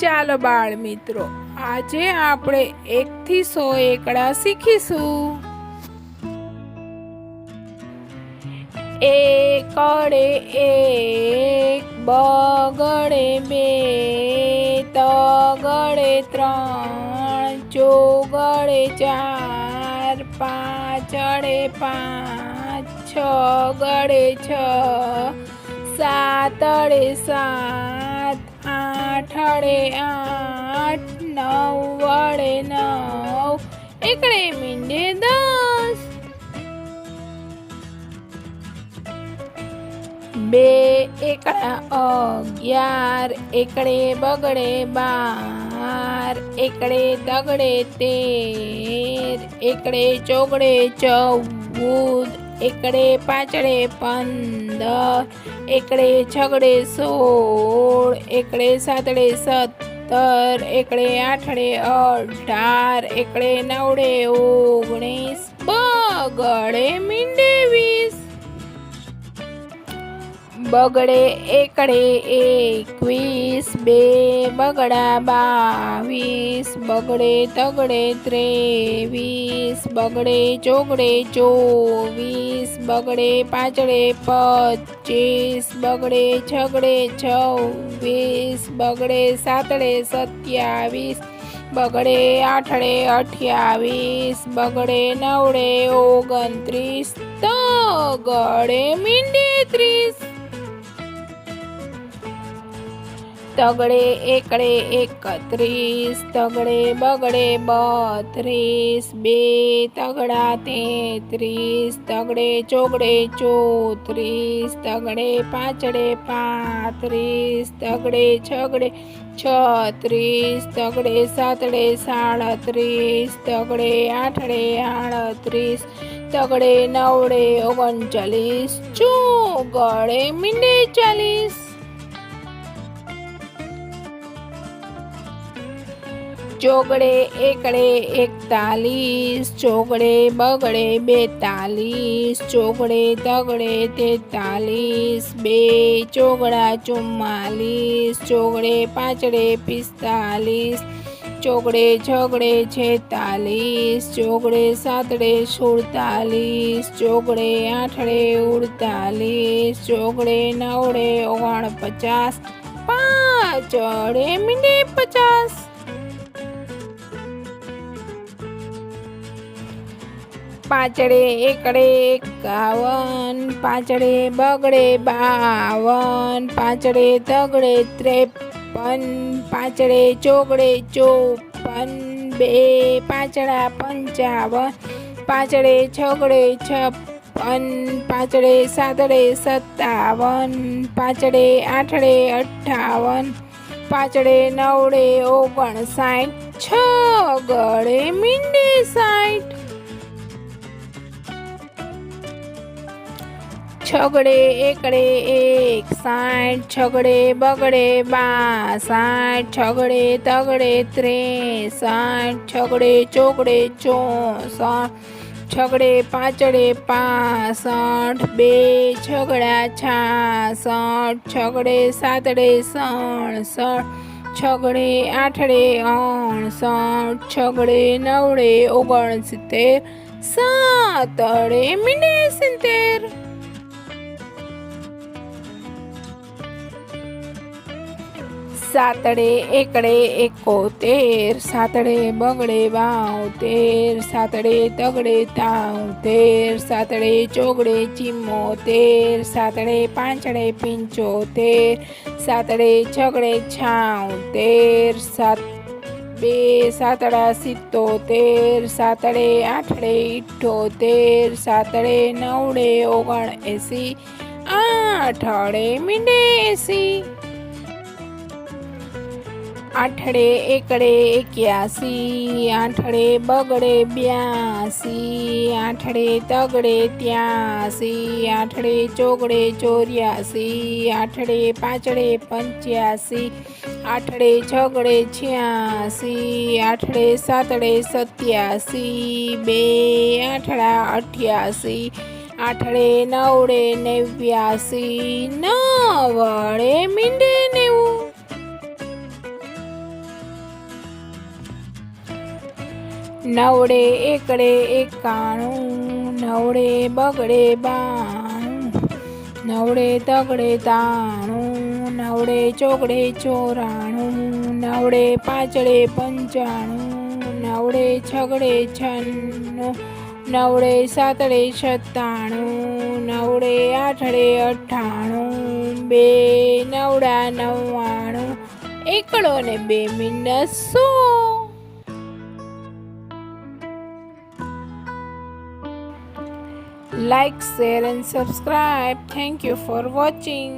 ચાલો બાળ મિત્રો, આજે આપણે 1 થી 100 એકડા શીખીશું. એકડે એક, બગડે બે, તગડે ત્રણ, ચોગડે ચાર, પાંચડે પાંચ, છગડે છ, સાતડે સાત, આઠડે આઠ, નવડે નવ, એકડે મીંડે 10. બે એકડા 11, એકડે બગડે 12, એકડે તગડે 13, એકડે ચોગડે 14, એકડે પાંચડે 15, એકડે છગડે 16, એકડે સાતડે 17, એકડે આઠડે 18, એકડે નવડે 19, બગડે મીંડે 20. બગડે એકડે 21, બે બગડા 22, બગડે તગડે 23, બગડે ચોગડે 24, બગડે પાંચડે 25, બગડે છગડે 26, બગડે સાતડે 27, બગડે આઠડે 28, બગડે નવડે 29, તગડે મીંડે 30. તગડે એકડે 31, તગડે બગડે 32, બે તગડા 33, તગડે ચોગડે 34, તગડે પાંચડે 35, તગડે છગડે 36, તગડે સાતડે 37, તગડે આઠડે 38, તગડે નવડે 39, ચોગડે મીંડે 40. ચોગડે એકડે 41, ચોગડે બગડે 42, ચોગડે તગડે 43, બે ચોગડા 44, ચોગડે પાંચડે 45, ચોગડે છગડે 46, ચોગડે સાતડે 47, ચોગડે આઠડે 48, ચોગડે નવડે 49, પાંચડે મીંડે 50. પાંચડે એકડે 51, પાંચડે બગડે 52, પાંચડે તગડે 53, પાંચડે ચોગડે 54, બે પાંચડા 55, પાંચડે છગડે 56, પાંચડે સાતડે 57, પાંચડે આઠડે 58, પાંચડે નવડે 59, છગડે મીંડે 60. છગડે એકડે 61, છગડે બગડે 62, છગડે તગડે 63, છગડે ચોગડે 64, છગડે પાંચડે 65, બે છગડા 66, છગડે સાતડે 67, છગડે આઠડે 69, છગડે નવડે 69, સાતડે મીંડે 70. સાતડે એકડે 71, સાતડે બગડે 72, સાતડે તગડે 73, સાતડે ચોગડે 74, સાતડે પાંચડે 75, સાતડે છગડે 76, બે સાતડા 77, સાતડે આઠડે 78, સાતડે નવડે 79, આઠડે મીંડે 80. આઠડે એકડે 81, આઠડે બગડે 82, આઠડે તગડે 83, આઠડે ચોગડે 84, આઠડે પાંચડે 85, આઠડે છગડે 86, આઠડે સાતડે 87, બે આઠડા 88, આઠડે નવડે 89, નવડે મીંડે 90. નવડે એકડે 91, નવડે બગડે 92, નવડે તગડે 93, નવડે ચોગડે 94, નવડે પાંચડે 95, નવડે છગડે 96, નવડે સાતડે 97, નવડે આઠડે 98, બે નવડા 99, એકડો ને 2 મીંડા 100. Like, share and subscribe. Thank you for watching.